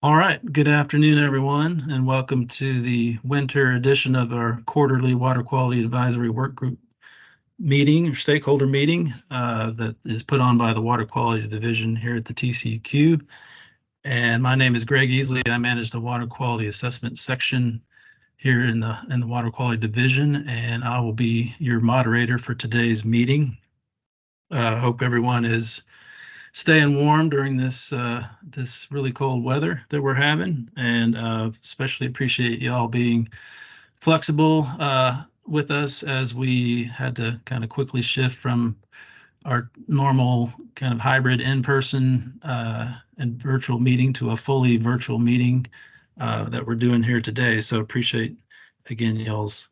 All right, good afternoon, everyone, and welcome to the winter edition of our quarterly Water Quality Advisory Work Group meeting, or stakeholder meeting, that is put on by the Water Quality Division here at the TCEQ. And my name is Greg Easley. I manage the Water Quality Assessment section here in the Water Quality Division, and I will be your moderator for today's meeting. Hope everyone is staying warm during this really cold weather that we're having, and especially appreciate y'all being flexible with us as we had to kind of quickly shift from our normal kind of hybrid in-person and virtual meeting to a fully virtual meeting that we're doing here today. So appreciate again y'all's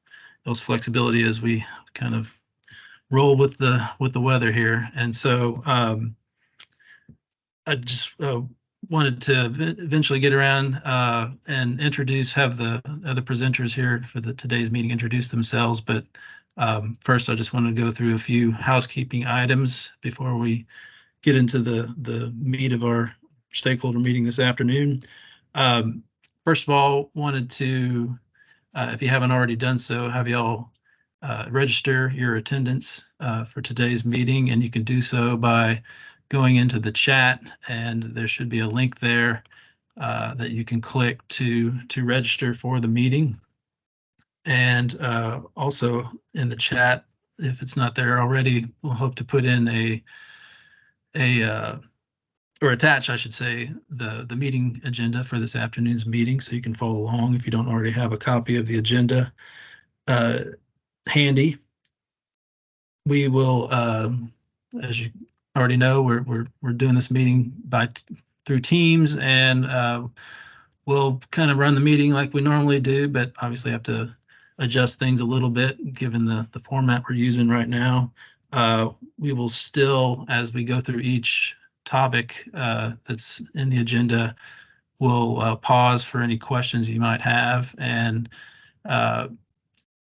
flexibility as we kind of roll with the weather here. And so I just wanted to eventually get around and have the other presenters here for today's meeting introduce themselves. But first, I just wanted to go through a few housekeeping items before we get into the meat of our stakeholder meeting this afternoon. First of all, wanted to, if you haven't already done so, have y'all register your attendance for today's meeting, and you can do so by going into the chat, and there should be a link there that you can click to register for the meeting. And also in the chat, if it's not there already, we'll hope to put in or attach, I should say, the meeting agenda for this afternoon's meeting, so you can follow along if you don't already have a copy of the agenda handy. We will, as you already know, we're doing this meeting through Teams, and we'll kind of run the meeting like we normally do, but obviously have to adjust things a little bit given the format we're using right now. We will still, as we go through each topic that's in the agenda, we'll pause for any questions you might have. And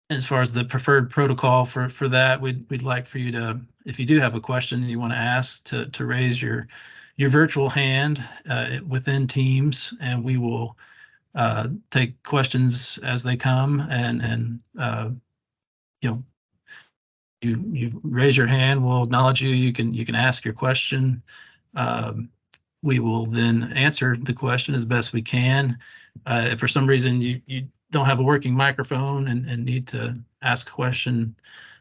as far as the preferred protocol for that, we'd like for you to, if you do have a question you want to ask, to raise your virtual hand within Teams, and we will take questions as they come. And you know, you raise your hand, we'll acknowledge you. You can ask your question. We will then answer the question as best we can. If for some reason you don't have a working microphone and need to ask a question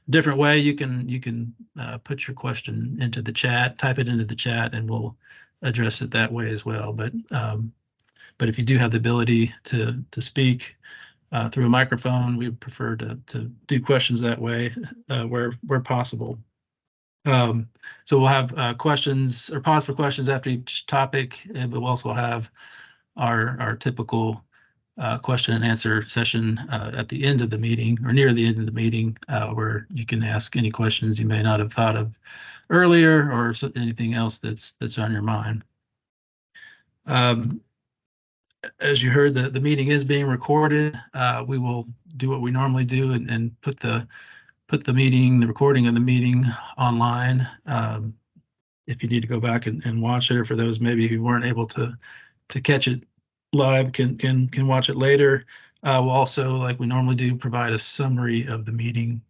a different way, you can put your question into the chat, type it into the chat, and we'll address it that way as well. But if you do have the ability to speak through a microphone, we prefer to do questions that way where possible. So we'll have questions, or pause for questions after each topic, but we'll also have our typical question and answer session at the end of the meeting, or near the end of the meeting, where you can ask any questions you may not have thought of earlier, or anything else that's on your mind. As you heard, the meeting is being recorded. We will do what we normally do and put the recording of the meeting online. If you need to go back and watch it, or for those maybe who weren't able to catch it live, can watch it later. We'll also, like we normally do, provide a summary of the meeting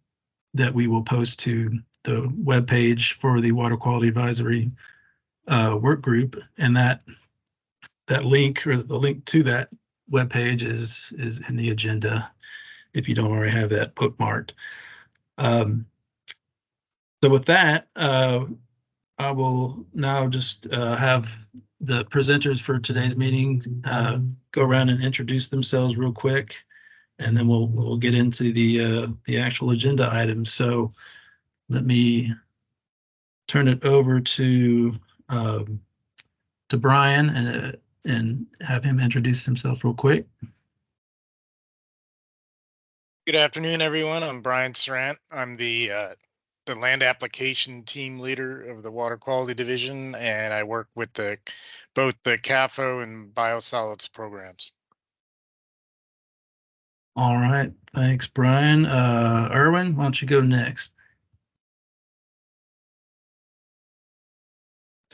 that we will post to the webpage for the Water Quality Advisory work group, and that link, or the link to that webpage, is in the agenda if you don't already have that bookmarked. So with that, I will now just have the presenters for today's meeting go around and introduce themselves real quick, and then we'll get into the actual agenda items. So let me turn it over to Brian and have him introduce himself real quick. Good afternoon, everyone. I'm Brian Sarant. I'm the land application team leader of the Water Quality Division, and I work with both the CAFO and biosolids programs. All right, thanks, Brian. Erwin, why don't you go next?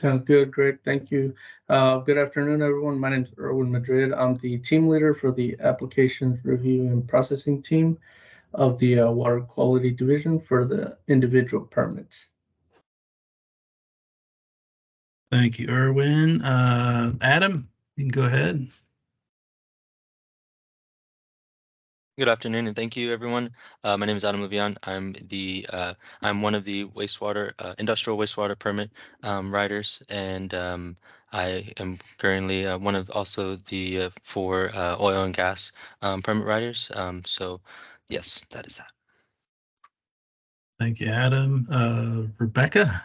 Sounds good, Greg. Thank you. Good afternoon, everyone. My name is Erwin Madrid. I'm the team leader for the Applications Review and Processing team of the Water Quality Division for the individual permits. Thank you, Erwin. Adam, you can go ahead. Good afternoon, and thank you, everyone. My name is Adam Levion. I'm one of the industrial wastewater permit writers, and I am currently one of also the four oil and gas permit writers. So, yes, that is that. Thank you, Adam. Rebecca.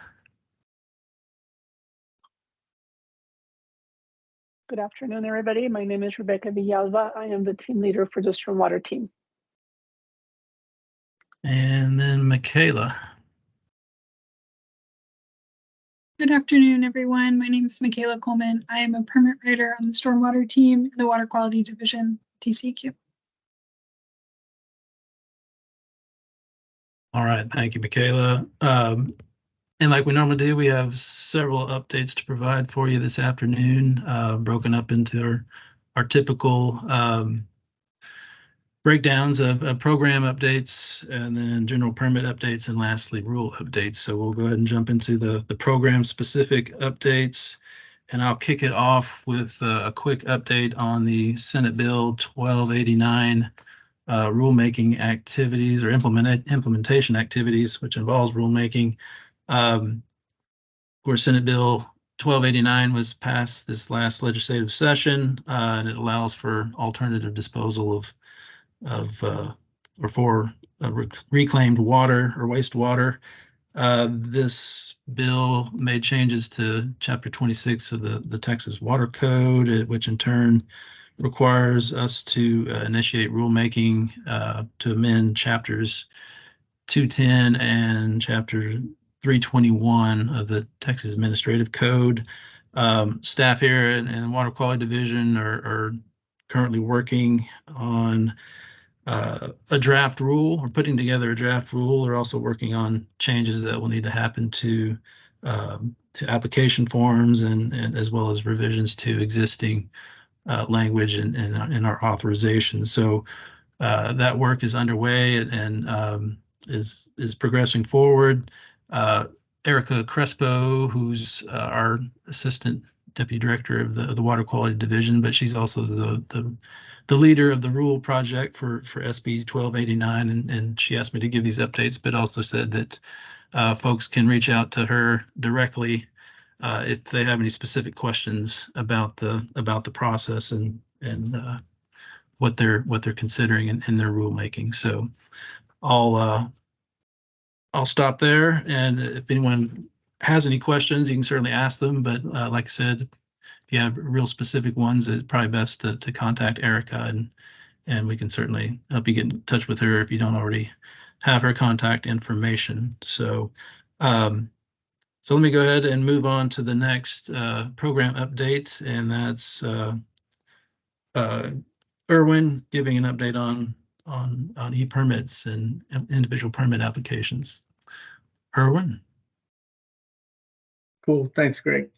Good afternoon, everybody. My name is Rebecca Villalba. I am the team leader for the stormwater team. And then Michaela. Good afternoon, everyone. My name is Michaela Coleman. I am a permit writer on the stormwater team, the Water Quality Division, TCEQ. All right, thank you, Michaela. And like we normally do, we have several updates to provide for you this afternoon, broken up into our typical breakdowns of program updates, and then general permit updates, and lastly, rule updates. So we'll go ahead and jump into the program specific updates. And I'll kick it off with a quick update on the Senate Bill 1289 rulemaking activities or implementation activities, which involves rulemaking. Of course, Senate Bill 1289 was passed this last legislative session, and it allows for alternative disposal of reclaimed water or wastewater. This bill made changes to Chapter 26 of the Texas Water Code, which in turn requires us to initiate rulemaking to amend Chapters 210 and Chapter 321 of the Texas Administrative Code. Staff here in the Water Quality Division are currently working on a draft rule, or putting together a draft rule. They're also working on changes that will need to happen to application forms and as well as revisions to existing language in our authorization. So that work is underway and is progressing forward. Erica Crespo, who's our assistant deputy director of the Water Quality Division, but she's also the leader of the rule project for SB 1289, and she asked me to give these updates, but also said that folks can reach out to her directly if they have any specific questions about the process and what they're considering in their rulemaking. So I'll stop there, and if anyone has any questions, you can certainly ask them. But like I said, if you have real specific ones, it's probably best to contact Erica, and we can certainly help you get in touch with her if you don't already have her contact information. So so let me go ahead and move on to the next program update, and that's Erwin giving an update on e-permits and individual permit applications. Erwin. Cool. Thanks, Greg.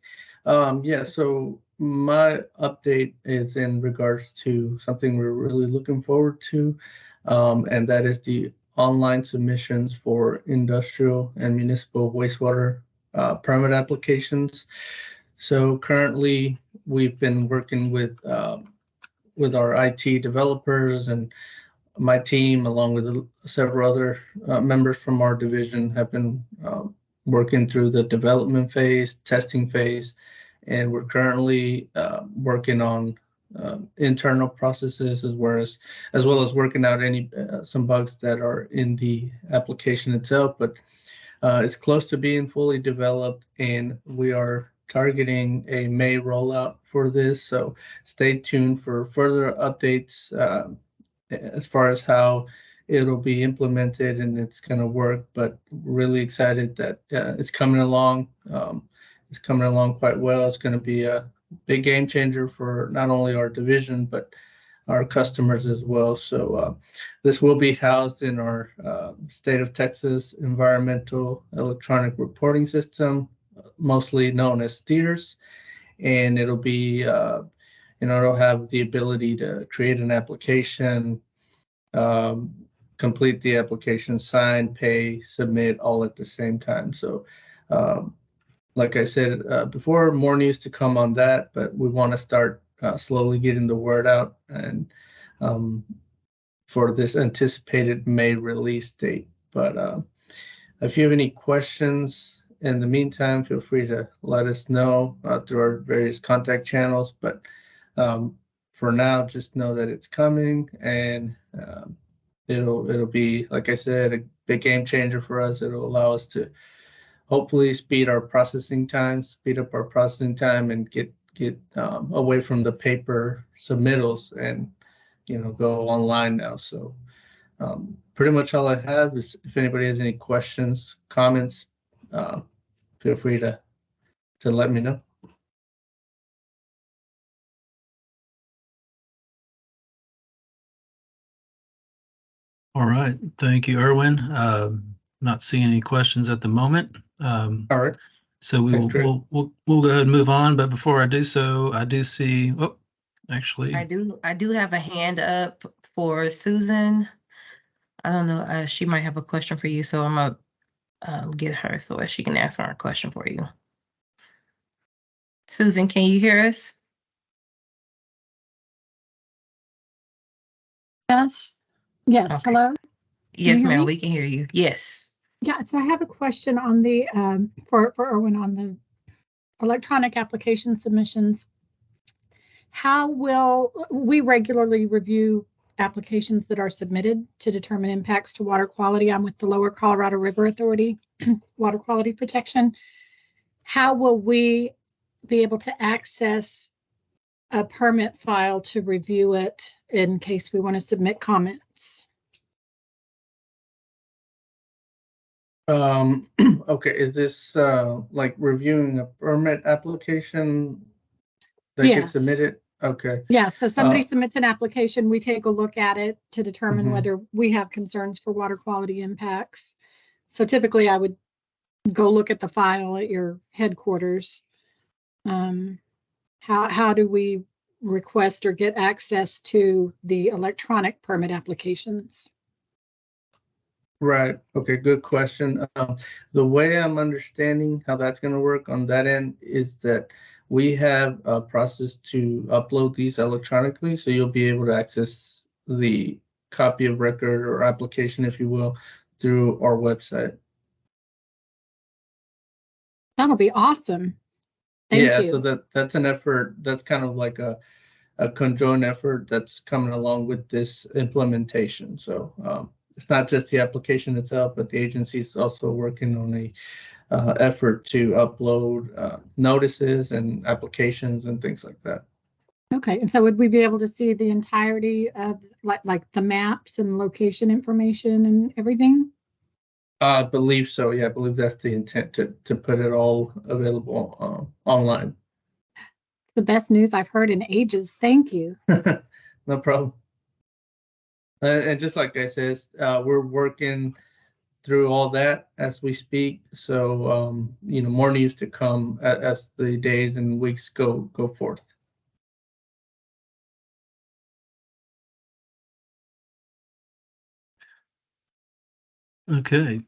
Yeah, so my update is in regards to something we're really looking forward to, and that is the online submissions for industrial and municipal wastewater permit applications. So currently, we've been working with our IT developers, and my team, along with several other members from our division, have been working through the development phase, testing phase, and we're currently working on internal processes as well as working out any some bugs that are in the application itself. But it's close to being fully developed, and we are targeting a May rollout for this. So stay tuned for further updates as far as how it'll be implemented and it's going to work. But really excited that it's coming along. It's coming along quite well. It's going to be a big game changer for not only our division, but our customers as well. So this will be housed in our state of Texas environmental electronic reporting system, mostly known as steers, and it'll be it'll have the ability to create an application, um, complete the application, sign, pay, submit, all at the same time. So, like I said before, more news to come on that, but we want to start slowly getting the word out and for this anticipated May release date. But if you have any questions in the meantime, feel free to let us know through our various contact channels. But for now, just know that it's coming, and it'll be, like I said, a big game changer for us. It'll allow us to hopefully speed up our processing time, and get away from the paper submittals and go online now. So pretty much all I have is, if anybody has any questions, comments, feel free to let me know. All right. Thank you, Erwin. Not seeing any questions at the moment. All right. So Thanks, Trey. we'll go ahead and move on. But before I do so, I do see, oh, actually, I do have a hand up for Susan. I don't know, she might have a question for you, so I'm gonna get her so that she can answer our question for you. Susan, can you hear us? Yes. Yes. Okay. Hello. Yes, hear ma'am, me? we can hear you. Yes. Yeah. So I have a question on the for Erwin on the electronic application submissions. How will we regularly review applications that are submitted to determine impacts to water quality? I'm with the Lower Colorado River Authority Water Quality Protection. How will we be able to access a permit file to review it in case we want to submit comments? Okay, is this like reviewing a permit application that gets Yes. submitted? Okay. Yeah, so somebody submits an application, we take a look at it to determine Mhm. whether we have concerns for water quality impacts. So typically I would go look at the file at your headquarters. How do we request or get access to the electronic permit applications? Right. Okay, good question. The way I'm understanding how that's going to work on that end is that we have a process to upload these electronically, so you'll be able to access the copy of record or application, if you will, through our website. That'll be awesome. Thank Yeah, you. so that's an effort. That's kind of like a conjoined effort that's coming along with this implementation. So it's not just the application itself, but the agency is also working on a effort to upload notices and applications and things like that. Okay, and so would we be able to see the entirety of like the maps and location information and everything? I believe so. Yeah, I believe that's the intent, to put it all available online. The best news I've heard in ages. Thank you. No problem. And just like I said, we're working through all that as we speak. So, more news to come as the days and weeks go forth. okay.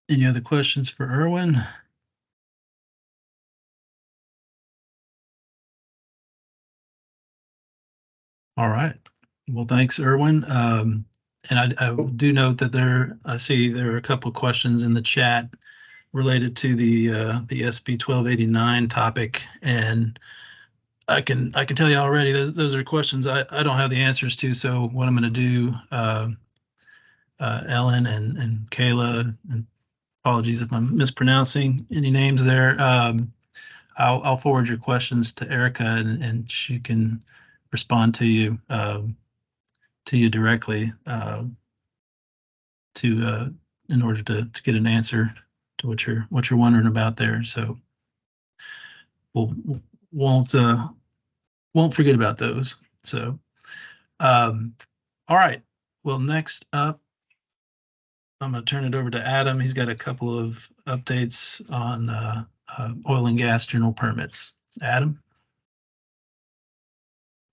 Any other questions for Erwin? All right. Well, thanks, Erwin. And I do note that I see there are a couple of questions in the chat related to the SB 1289 topic, and I can tell you already those are questions I don't have the answers to. So what I'm going to do, Ellen and Kayla, and apologies if I'm mispronouncing any names there. I'll forward your questions to Erica, and she can respond to you directly in order to get an answer to what you're wondering about there. So we'll won't forget about those. So all right. Well, next up, I'm going to turn it over to Adam. He's got a couple of updates on oil and gas general permits. Adam?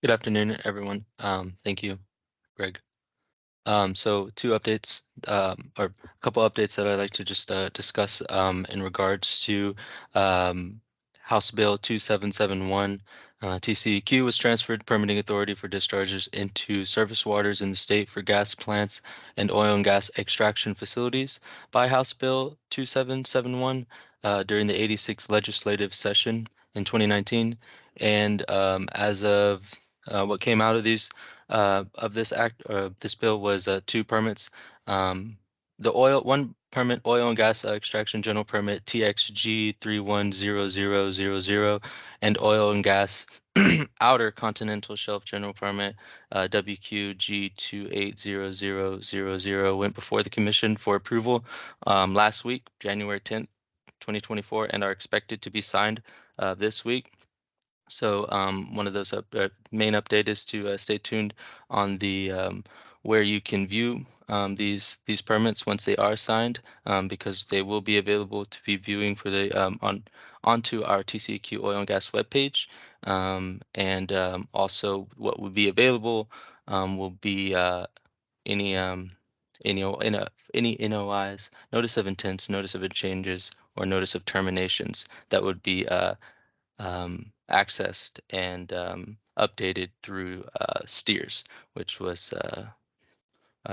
Good afternoon, everyone. Thank you, Greg. So two updates, or a couple updates that I'd like to just discuss in regards to House Bill 2771. TCEQ was transferred permitting authority for discharges into surface waters in the state for gas plants and oil and gas extraction facilities by House Bill 2771 during the 86th legislative session in 2019. And as of what came out of these of this act, this bill was 2 permits. The one permit, oil and gas extraction general permit TXG 310000, and oil and gas outer continental shelf general permit WQG 280000 went before the commission for approval last week, January 10th, 2024, and are expected to be signed this week. So one of those main update is to stay tuned on the where you can view these permits once they are signed, because they will be available to be viewing for the onto our TCEQ oil and gas webpage, and also what will be available will be any NOIs, notice of intents, notice of changes, or notice of terminations that would be accessed and updated through steers, which was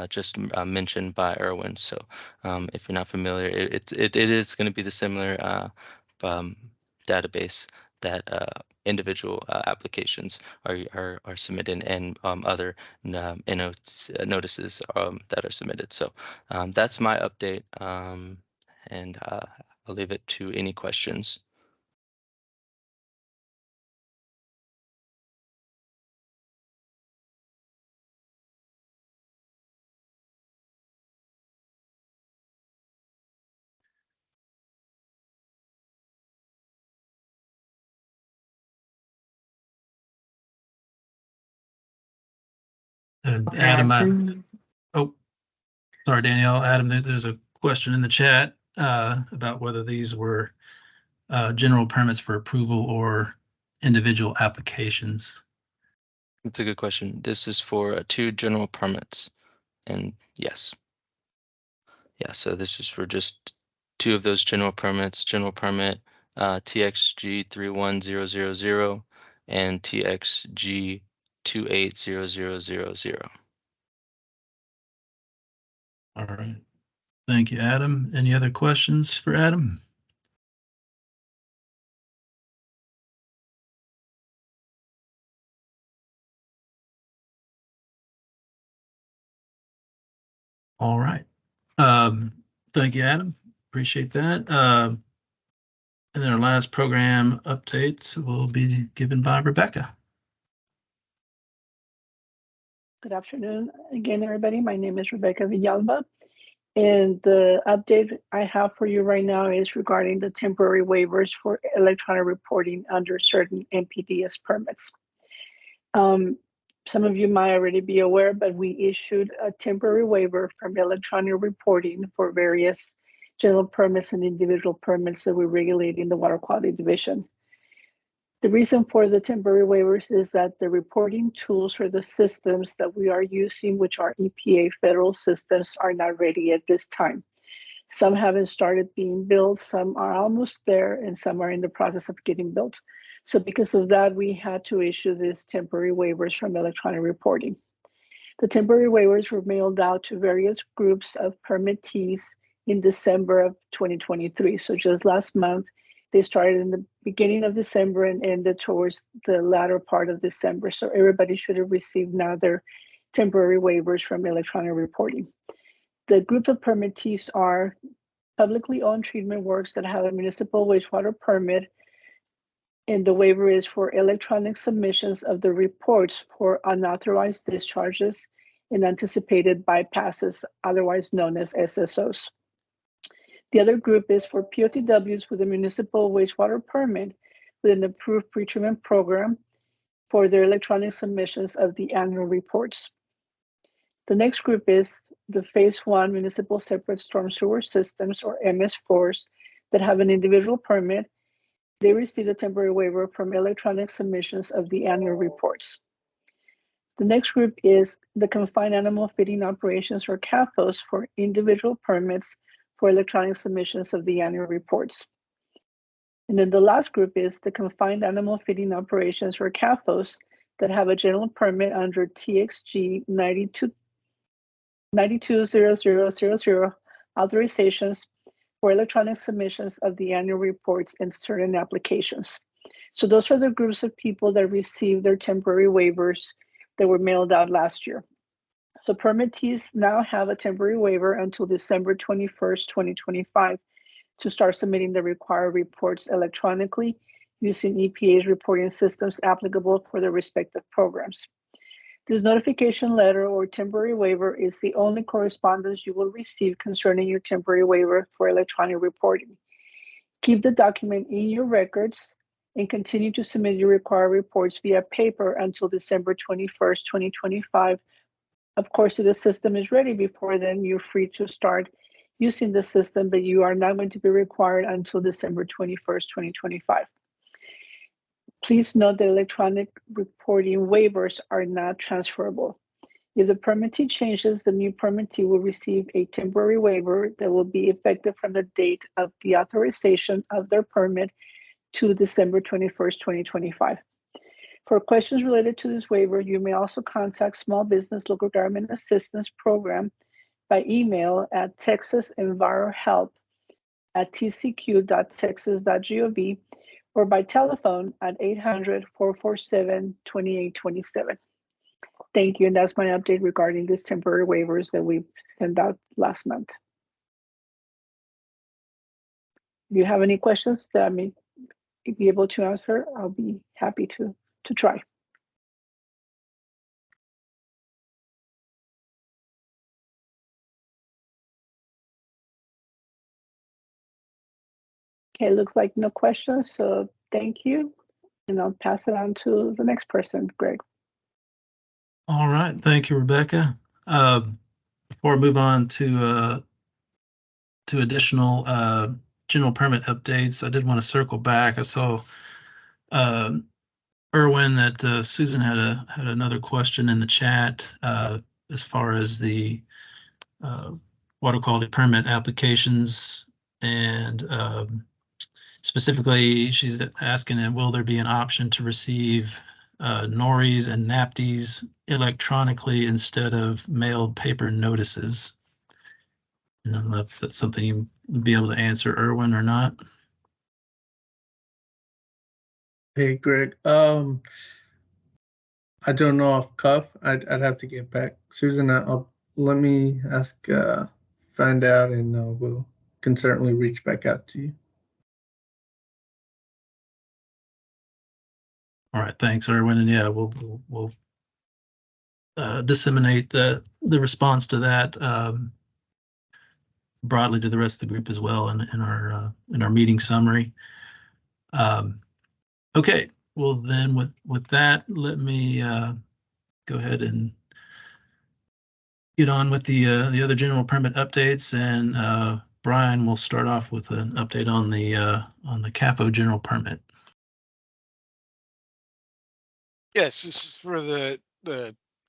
just mentioned by Erwin. So if you're not familiar, it is going to be the similar database that individual applications are submitted, and other notices that are submitted. So that's my update, and I'll leave it to any questions. Adam, oh, sorry, Danielle. Adam, there's a question in the chat about whether these were general permits for approval or individual applications. That's a good question. This is for 2 general permits, and yes. Yeah, so this is for just 2 of those general permits, general permit TXG 31000 and TXG 280000. All right. Thank you, Adam. Any other questions for Adam? All right. Thank you, Adam. Appreciate that. And then our last program updates will be given by Rebecca. Good afternoon again, everybody. My name is Rebecca Villalba, and the update I have for you right now is regarding the temporary waivers for electronic reporting under certain NPDES permits. Some of you might already be aware, but we issued a temporary waiver from electronic reporting for various general permits and individual permits that we regulate in the Water Quality Division. The reason for the temporary waivers is that the reporting tools for the systems that we are using, which are EPA federal systems, are not ready at this time. Some haven't started being built, some are almost there, and some are in the process of getting built. So because of that, we had to issue these temporary waivers from electronic reporting. The temporary waivers were mailed out to various groups of permittees in December of 2023. So just last month, they started in the beginning of December and ended towards the latter part of December. So everybody should have received now their temporary waivers from electronic reporting. The group of permittees are publicly owned treatment works that have a municipal wastewater permit, and the waiver is for electronic submissions of the reports for unauthorized discharges and anticipated bypasses, otherwise known as SSOs. The other group is for POTWs with a municipal wastewater permit with an approved pretreatment program for their electronic submissions of the annual reports. The next group is the Phase 1 Municipal Separate Storm Sewer Systems, or MS4s, that have an individual permit They received a temporary waiver from electronic submissions of the annual reports. The next group is the confined animal feeding operations, or CAFOs, for individual permits for electronic submissions of the annual reports. And then the last group is the confined animal feeding operations, or CAFOs, that have a general permit under TXG 920000 authorizations for electronic submissions of the annual reports and certain applications. So those are the groups of people that received their temporary waivers that were mailed out last year. So permittees now have a temporary waiver until December 21st, 2025 to start submitting the required reports electronically using EPA's reporting systems applicable for their respective programs. This notification letter or temporary waiver is the only correspondence you will receive concerning your temporary waiver for electronic reporting. Keep the document in your records and continue to submit your required reports via paper until December 21st, 2025. Of course, if the system is ready before then, you're free to start using the system, but you are not going to be required until December 21st, 2025. Please note that electronic reporting waivers are not transferable. If the permittee changes, the new permittee will receive a temporary waiver that will be effective from the date of the authorization of their permit to December 21st, 2025. For questions related to this waiver, you may also contact Small Business Local Government Assistance Program by email at texasenvirohelp@tcq.texas.gov or by telephone at 800-447-2827. Thank you, and that's my update regarding these temporary waivers that we sent out last month. If you have any questions that I may be able to answer, I'll be happy to try. Okay, looks like no questions, so thank you. And I'll pass it on to the next person, Greg. All right, thank you, Rebecca. Before I move on to additional general permit updates, I did want to circle back. I saw Erwin that Susan had another question in the chat as far as the water quality permit applications, and specifically she's asking, will there be an option to receive NORIs and NAPTIs electronically instead of mailed paper notices? I don't know if that's something you would be able to answer, Erwin, or not. Hey, Greg. I don't know off cuff. I'd have to get back. Susan, let me ask, find out, and we'll can certainly reach back out to you. All right, thanks, Erwin. And yeah, we'll disseminate the response to that broadly to the rest of the group as well in our meeting summary. Okay, well then with that, let me go ahead and get on with the other general permit updates, and Brian will start off with an update on the CAFO general permit. Yes, this is for the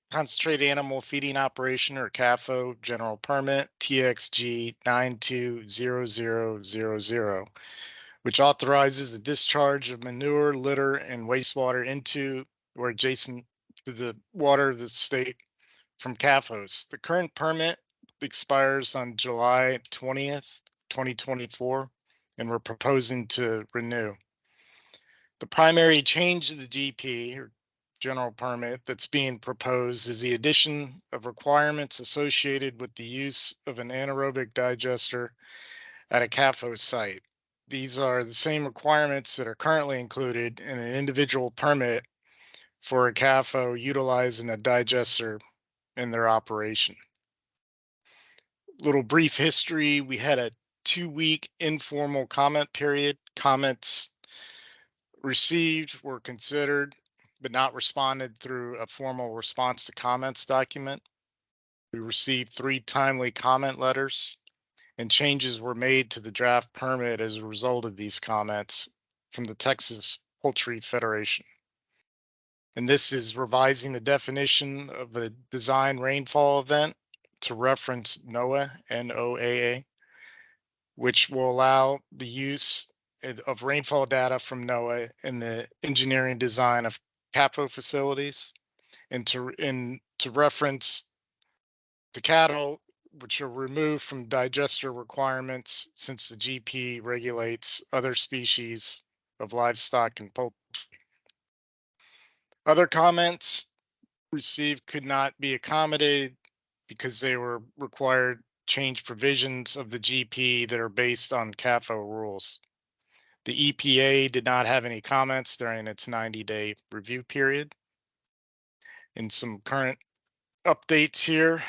concentrated animal feeding operation, or CAFO general permit TXG 920000, which authorizes the discharge of manure, litter, and wastewater into or adjacent to the water of the state from CAFOs. The current permit expires on July 20th, 2024, and we're proposing to renew. The primary change to the GP, or general permit, that's being proposed is the addition of requirements associated with the use of an anaerobic digester at a CAFO site. These are the same requirements that are currently included in an individual permit for a CAFO utilizing a digester in their operation. Little brief history: we had a 2-week informal comment period. Comments received were considered but not responded through a formal response to comments document. We received 3 timely comment letters, and changes were made to the draft permit as a result of these comments from the Texas Poultry Federation. And this is revising the definition of a design rainfall event to reference NOAA, NOAA, which will allow the use of rainfall data from NOAA in the engineering design of CAFO facilities, and to reference the cattle, which are removed from digester requirements since the GP regulates other species of livestock and poultry. Other comments received could not be accommodated because they were required change provisions of the GP that are based on CAFO rules. The EPA did not have any comments during its 90-day review period. And some current updates here,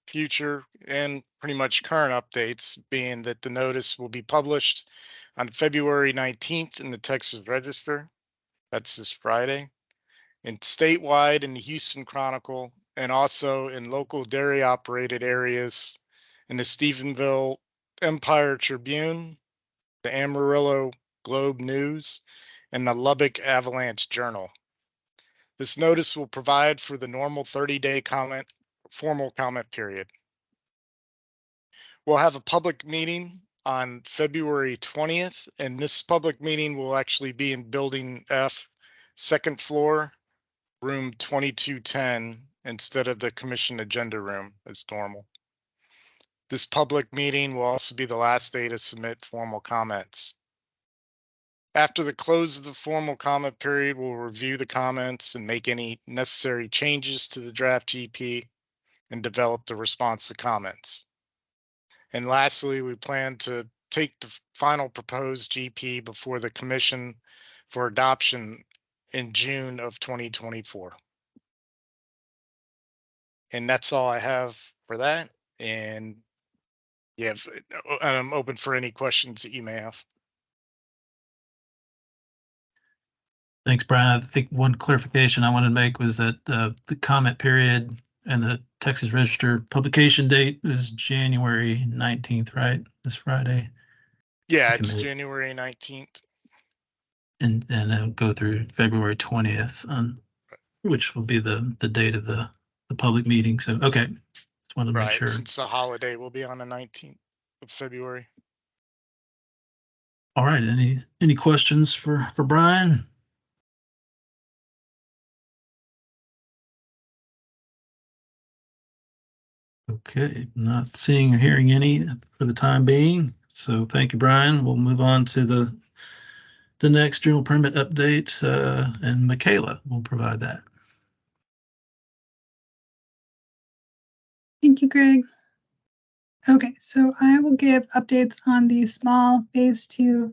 future and pretty much current updates, being that the notice will be published on February 19th in the Texas Register. That's this Friday. And statewide in the Houston Chronicle, and also in local dairy operated areas in the Stephenville Empire Tribune, the Amarillo Globe News, and the Lubbock Avalanche Journal. This notice will provide for the normal 30-day formal comment period. We'll have a public meeting on February 20th, and this public meeting will actually be in Building F, second floor, room 2210, instead of the commission agenda room as normal. This public meeting will also be the last day to submit formal comments. After the close of the formal comment period, we'll review the comments and make any necessary changes to the draft GP and develop the response to comments. And lastly, we plan to take the final proposed GP before the commission for adoption in June of 2024. And that's all I have for that. And yeah, I'm open for any questions that you may have. Thanks, Brian. I think one clarification I wanted to make was that the comment period and the Texas Register publication date is January 19th, right? This Friday. Yeah, it's January 19th. And it'll go through February 20th, which will be the date of the public meeting. So, okay. Just wanted to make sure. Since the holiday will be on the 19th of February. All right. Any questions for Brian? Okay, not seeing or hearing any for the time being. So thank you, Brian. We'll move on to the next general permit update, and Michaela will provide that. Thank you, Greg. Okay, so I will give updates on the small phase 2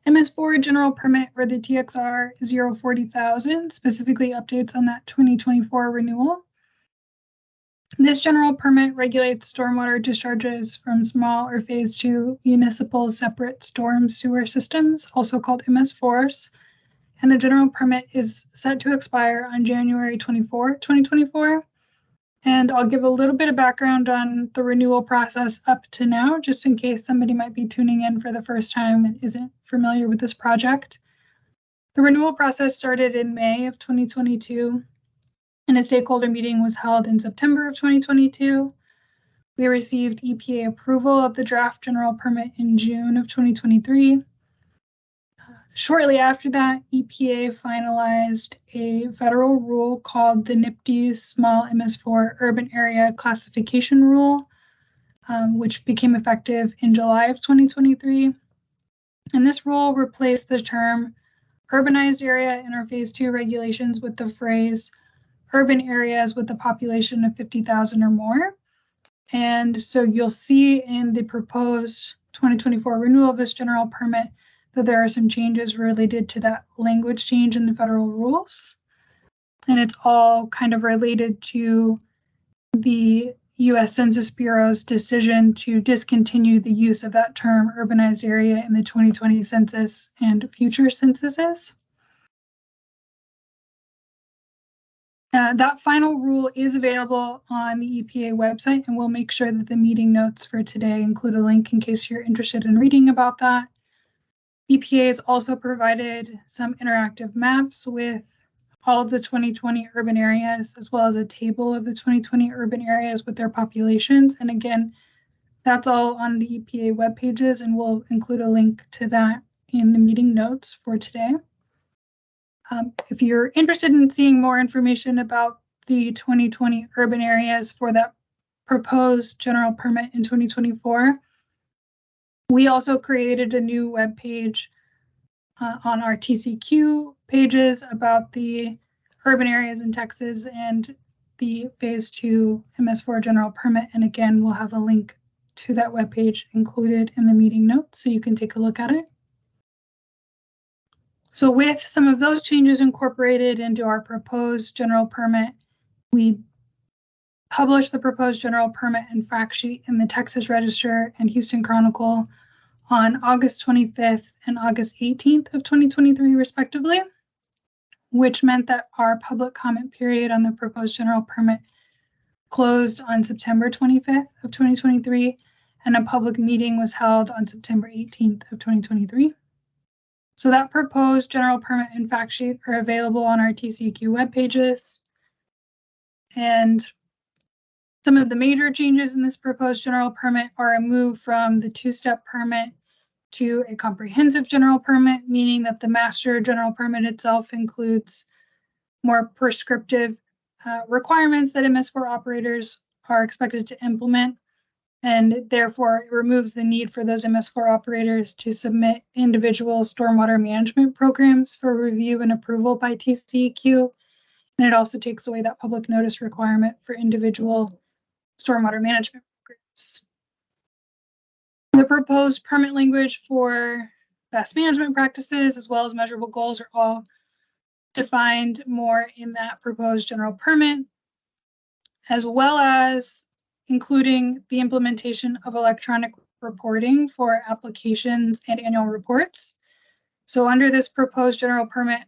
MS4 general permit for the TXR 040,000, specifically updates on that 2024 renewal. This general permit regulates stormwater discharges from small or phase 2 municipal separate storm sewer systems, also called MS4s. And the general permit is set to expire on January 24, 2024. And I'll give a little bit of background on the renewal process up to now, just in case somebody might be tuning in for the first time and isn't familiar with this project. The renewal process started in May of 2022, and a stakeholder meeting was held in September of 2022. We received EPA approval of the draft general permit in June of 2023. Shortly after that, EPA finalized a federal rule called the NIPD's Small MS4 Urban Area Classification Rule, which became effective in July of 2023. And this rule replaced the term urbanized area in our phase 2 regulations with the phrase urban areas with a population of 50,000 or more. And so you'll see in the proposed 2024 renewal of this general permit that there are some changes related to that language change in the federal rules. And it's all kind of related to the U.S. Census Bureau's decision to discontinue the use of that term urbanized area in the 2020 census and future censuses. That final rule is available on the EPA website, and we'll make sure that the meeting notes for today include a link in case you're interested in reading about that. EPA has also provided some interactive maps with all of the 2020 urban areas, as well as a table of the 2020 urban areas with their populations. And again, that's all on the EPA web pages, and we'll include a link to that in the meeting notes for today. If you're interested in seeing more information about the 2020 urban areas for that proposed general permit in 2024, we also created a new web page on our TCEQ pages about the urban areas in Texas and the phase 2 MS4 general permit. And again, we'll have a link to that webpage included in the meeting notes so you can take a look at it. So with some of those changes incorporated into our proposed general permit, we published the proposed general permit and fact sheet in the Texas Register and Houston Chronicle on August 25th and August 18th of 2023, respectively, which meant that our public comment period on the proposed general permit closed on September 25th of 2023, and a public meeting was held on September 18th of 2023. So that proposed general permit and fact sheet are available on our TCEQ web pages. And some of the major changes in this proposed general permit are a move from the two-step permit to a comprehensive general permit, meaning that the master general permit itself includes more prescriptive requirements that MS4 operators are expected to implement, and therefore it removes the need for those MS4 operators to submit individual stormwater management programs for review and approval by TCEQ, and it also takes away that public notice requirement for individual stormwater management programs. The proposed permit language for best management practices as well as measurable goals are all defined more in that proposed general permit, as well as including the implementation of electronic reporting for applications and annual reports. So under this proposed general permit,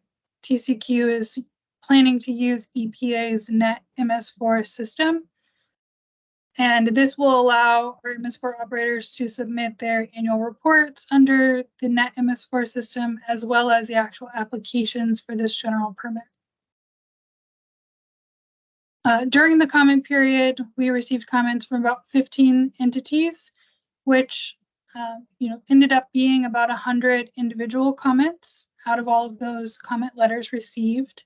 TCEQ is planning to use EPA's NET MS4 system. And this will allow our MS4 operators to submit their annual reports under the NET MS4 system, as well as the actual applications for this general permit. During the comment period, we received comments from about 15 entities, which ended up being about 100 individual comments out of all of those comment letters received.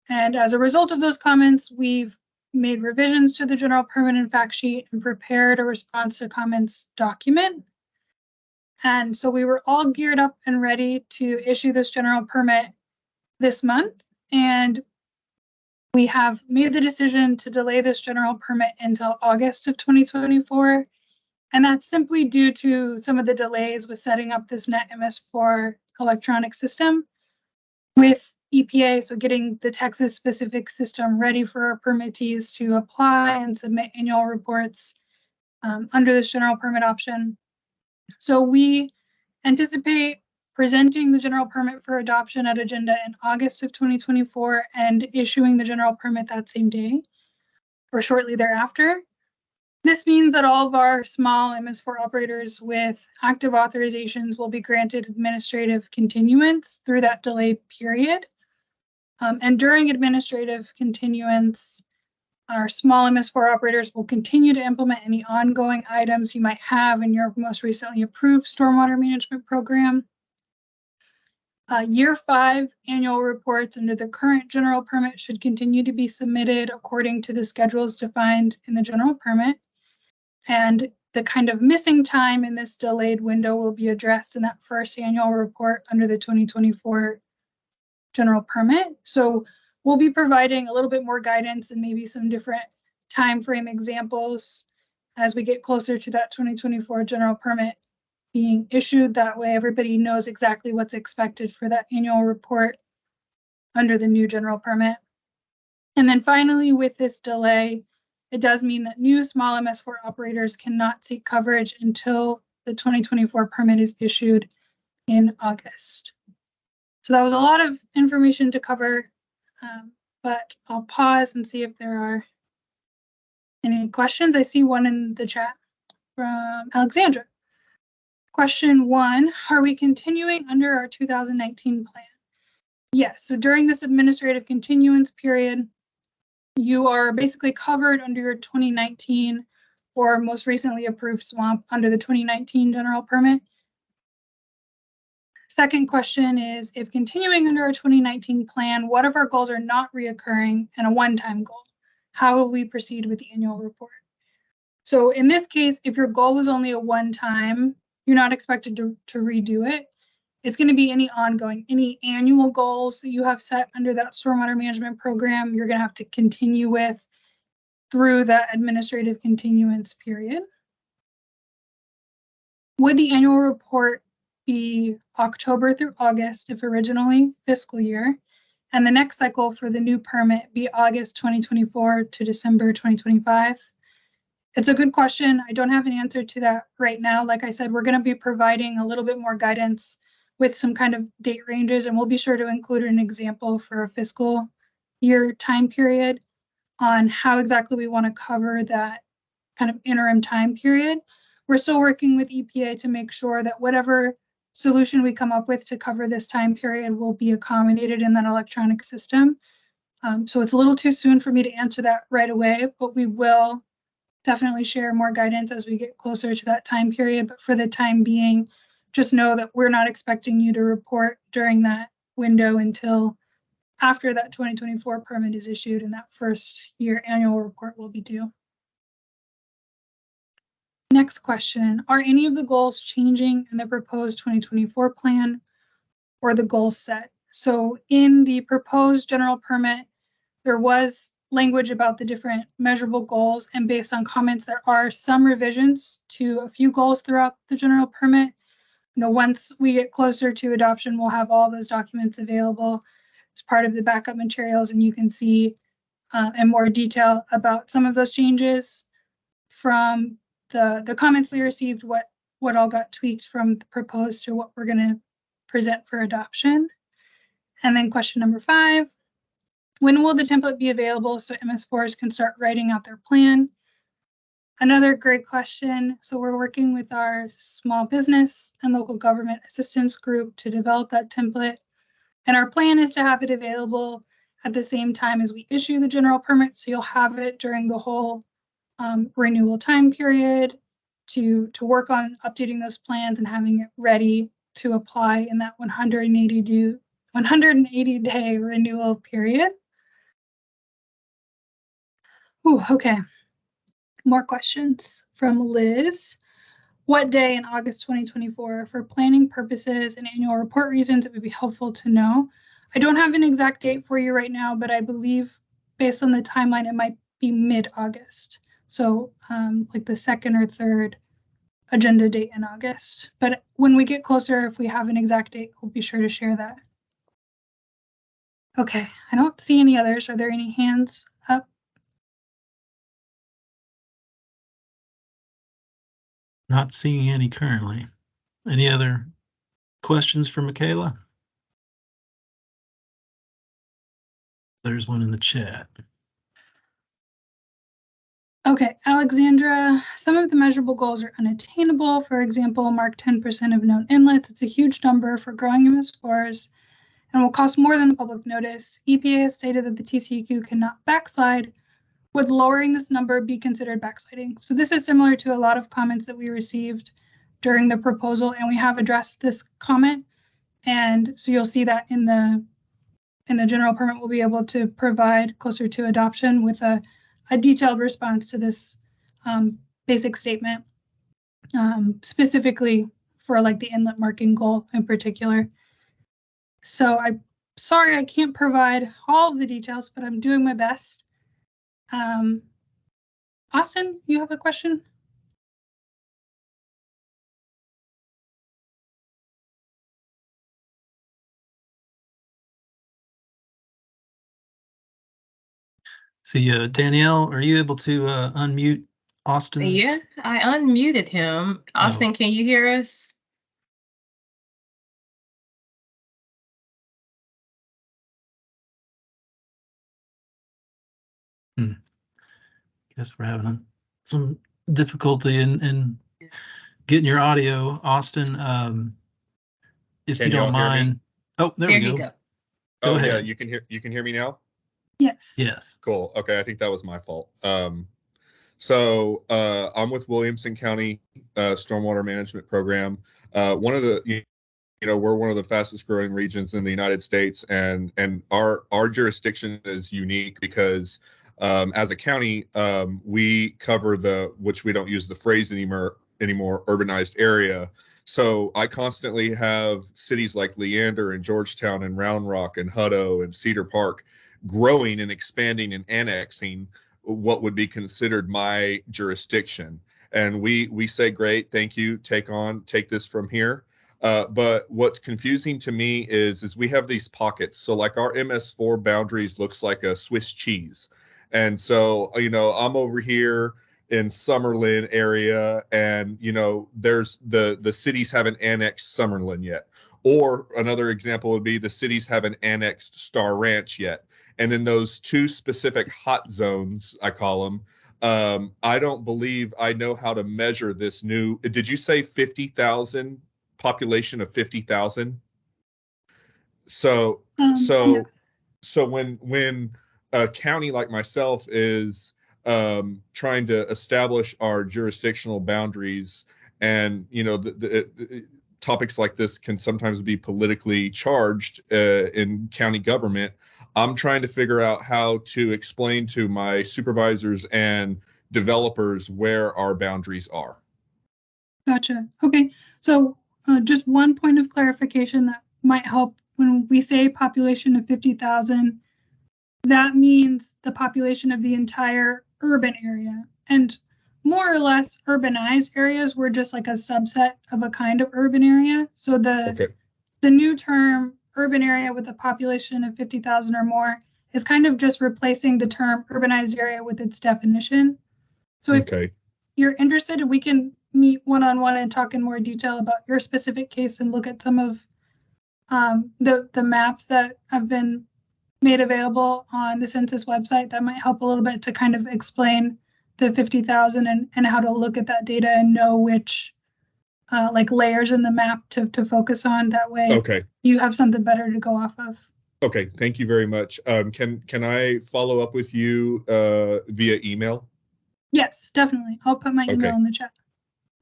And as a result of those comments, we've made revisions to the general permit and fact sheet and prepared a response to comments document. And so we were all geared up and ready to issue this general permit this month. And we have made the decision to delay this general permit until August of 2024. And that's simply due to some of the delays with setting up this NET MS4 electronic system with EPA, so getting the Texas specific system ready for our permittees to apply and submit annual reports under this general permit option. So we anticipate presenting the general permit for adoption at agenda in August of 2024 and issuing the general permit that same day or shortly thereafter. This means that all of our small MS4 operators with active authorizations will be granted administrative continuance through that delayed period. And during administrative continuance, our small MS4 operators will continue to implement any ongoing items you might have in your most recently approved stormwater management program. Year 5 annual reports under the current general permit should continue to be submitted according to the schedules defined in the general permit. And the kind of missing time in this delayed window will be addressed in that first annual report under the 2024 general permit. So we'll be providing a little bit more guidance and maybe some different time frame examples as we get closer to that 2024 general permit being issued. That way everybody knows exactly what's expected for that annual report under the new general permit. And then finally, with this delay, it does mean that new small MS4 operators cannot seek coverage until the 2024 permit is issued in August. So that was a lot of information to cover, but I'll pause and see if there are any questions. I see one in the chat from Alexandra. Question 1, are we continuing under our 2019 plan? Yes, so during this administrative continuance period, you are basically covered under your 2019 or most recently approved swamp under the 2019 general permit. Second question is, if continuing under our 2019 plan, what if our goals are not reoccurring and a one-time goal? How will we proceed with the annual report? So in this case, if your goal was only a one-time, you're not expected to redo it. It's going to be any ongoing, any annual goals that you have set under that stormwater management program, you're going to have to continue with through that administrative continuance period. Would the annual report be October through August if originally fiscal year, and the next cycle for the new permit be August 2024 to December 2025? It's a good question. I don't have an answer to that right now. Like I said, we're going to be providing a little bit more guidance with some kind of date ranges, and we'll be sure to include an example for a fiscal year time period on how exactly we want to cover that kind of interim time period. We're still working with EPA to make sure that whatever solution we come up with to cover this time period will be accommodated in that electronic system. So it's a little too soon for me to answer that right away, but we will definitely share more guidance as we get closer to that time period. But for the time being, just know that we're not expecting you to report during that window until after that 2024 permit is issued and that first year annual report will be due. Next question, are any of the goals changing in the proposed 2024 plan or the goals set? So in the proposed general permit, there was language about the different measurable goals, and based on comments, there are some revisions to a few goals throughout the general permit. You know, once we get closer to adoption, we'll have all those documents available as part of the backup materials, and you can see in more detail about some of those changes from the comments we received, what all got tweaked from the proposed to what we're going to present for adoption. And then question number 5, when will the template be available so MS4s can start writing out their plan? Another great question. So we're working with our small business and local government assistance group to develop that template. And our plan is to have it available at the same time as we issue the general permit. So you'll have it during the whole renewal time period to work on updating those plans and having it ready to apply in that 180-day renewal period. Ooh, okay. More questions from Liz. What day in August 2024 for planning purposes and annual report reasons it would be helpful to know? I don't have an exact date for you right now, but I believe based on the timeline, it might be mid-August. So like the 2nd or 3rd agenda date in August. But when we get closer, if we have an exact date, we'll be sure to share that. Okay, I don't see any others. Are there any hands up? Not seeing any currently. Any other questions for Michaela? There's one in the chat. Okay, Alexandra, some of the measurable goals are unattainable. For example, mark 10% of known inlets. It's a huge number for growing MS4s and will cost more than the public notice. EPA has stated that the TCEQ cannot backslide. Would lowering this number be considered backsliding? So this is similar to a lot of comments that we received during the proposal, and we have addressed this comment. And so you'll see that in the general permit, we'll be able to provide closer to adoption with a detailed response to this basic statement, specifically for like the inlet marking goal in particular. So I'm sorry I can't provide all of the details, but I'm doing my best. Austin, you have a question? See, Danielle, are you able to unmute Austin? Yeah, I unmuted him. Austin, Can you hear us? Guess we're having some difficulty in getting your audio, Austin. If Can you don't y'all hear me? mind. Oh, there There we you go. go. Go Oh ahead. yeah, you can hear me now? Yes. Yes. Cool. Okay, I think that was my fault. So I'm with Williamson County Stormwater Management Program. One of the we're one of the fastest growing regions in the United States, and our jurisdiction is unique because as a county, we cover which we don't use the phrase anymore, urbanized area. So I constantly have cities like Leander and Georgetown and Round Rock and Hutto and Cedar Park growing and expanding and annexing what would be considered my jurisdiction. And we say, great, thank you, take this from here. But what's confusing to me is we have these pockets. So like our MS4 boundaries looks like a Swiss cheese. And so, I'm over here in Summerlin area, and there's the cities haven't annexed Summerlin yet. Or another example would be the cities haven't annexed Star Ranch yet. And in those two specific hot zones, I call them, I don't believe I know how to measure this new. Did you say 50,000 population of 50,000? So Yeah. when a county like myself is trying to establish our jurisdictional boundaries, and the topics like this can sometimes be politically charged in county government, I'm trying to figure out how to explain to my supervisors and developers where our boundaries are. Gotcha. Okay. So just one point of clarification that might help. When we say population of 50,000, that means the population of the entire urban area. And more or less urbanized areas were just like a subset of a kind of urban area. So the new term urban area with a population of 50,000 or more is kind of just replacing the term urbanized area with its definition. So if you're interested, we can meet one-on-one and talk in more detail about your specific case and look at some of the maps that have been made available on the census website. That might help a little bit to kind of explain the 50,000 and how to look at that data and know which like layers in the map to focus on. That way you have something better to go off of. Okay, thank you very much. Can I follow up with you via email? Yes, definitely. I'll put my email in the chat.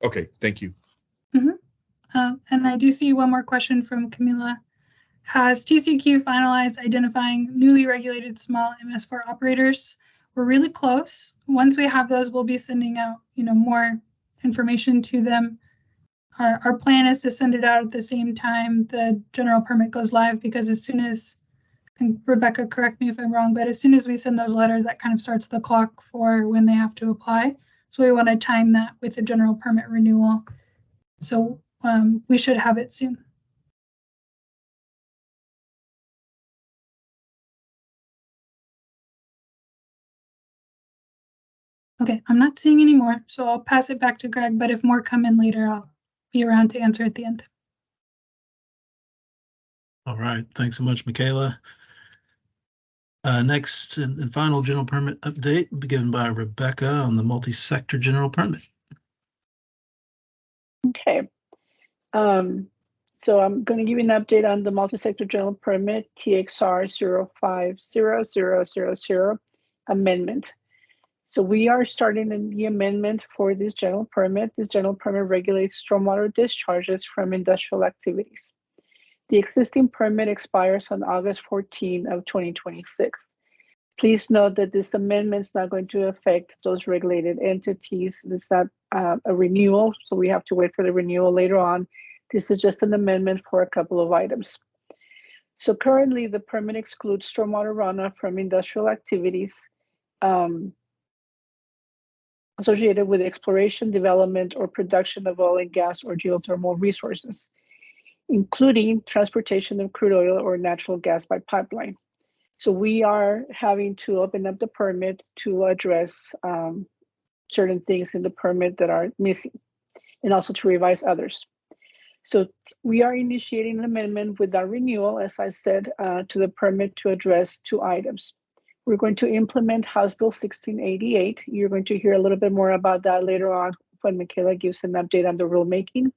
Okay, thank you. And I do see one more question from Camila. Has TCEQ finalized identifying newly regulated small MS4 operators? We're really close. Once we have those, we'll be sending out, more information to them. Our plan is to send it out at the same time the general permit goes live, because as soon as, and Rebecca, correct me if I'm wrong, but as soon as we send those letters, that kind of starts the clock for when they have to apply. So we want to time that with the general permit renewal. So we should have it soon. Okay, I'm not seeing any more, so I'll pass it back to Greg, but if more come in later, I'll be around to answer at the end. All right, thanks so much, Michaela. Next and final general permit update will be given by Rebecca on the multi-sector general permit. Okay. So I'm going to give you an update on the multi-sector general permit TXR 050000 amendment. So we are starting the amendment for this general permit. This general permit regulates stormwater discharges from industrial activities. The existing permit expires on August 14 of 2026. Please note that this amendment is not going to affect those regulated entities. It's not a renewal, so we have to wait for the renewal later on. This is just an amendment for a couple of items. So currently, the permit excludes stormwater runoff from industrial activities associated with exploration, development, or production of oil and gas or geothermal resources, including transportation of crude oil or natural gas by pipeline. So we are having to open up the permit to address certain things in the permit that are missing, and also to revise others. So we are initiating an amendment with our renewal, as I said, to the permit to address two items. We're going to implement House Bill 1688. You're going to hear a little bit more about that later on when Michaela gives an update on the rulemaking.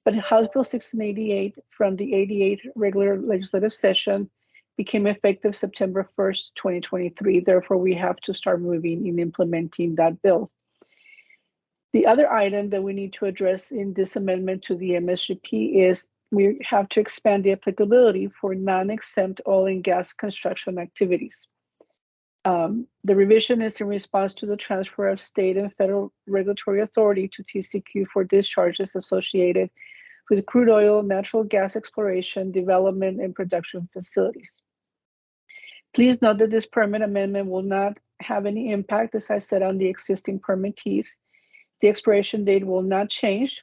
But House Bill 1688 from the 88th regular legislative session became effective September 1st, 2023. Therefore, we have to start moving in implementing that bill. The other item that we need to address in this amendment to the MSGP is we have to expand the applicability for non-exempt oil and gas construction activities. The revision is in response to the transfer of state and federal regulatory authority to TCEQ for discharges associated with crude oil, natural gas exploration, development, and production facilities. Please note that this permit amendment will not have any impact, as I said, on the existing permittees. The expiration date will not change.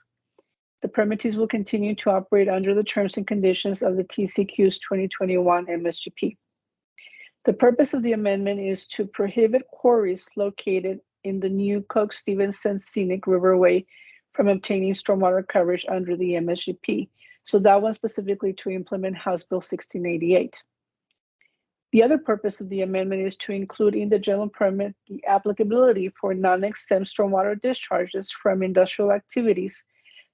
The permittees will continue to operate under the terms and conditions of the TCEQ's 2021 MSGP. The purpose of the amendment is to prohibit quarries located in the new Coke-Stevenson Scenic Riverway from obtaining stormwater coverage under the MSGP. So that one specifically to implement House Bill 1688. The other purpose of the amendment is to include in the general permit the applicability for non-exempt stormwater discharges from industrial activities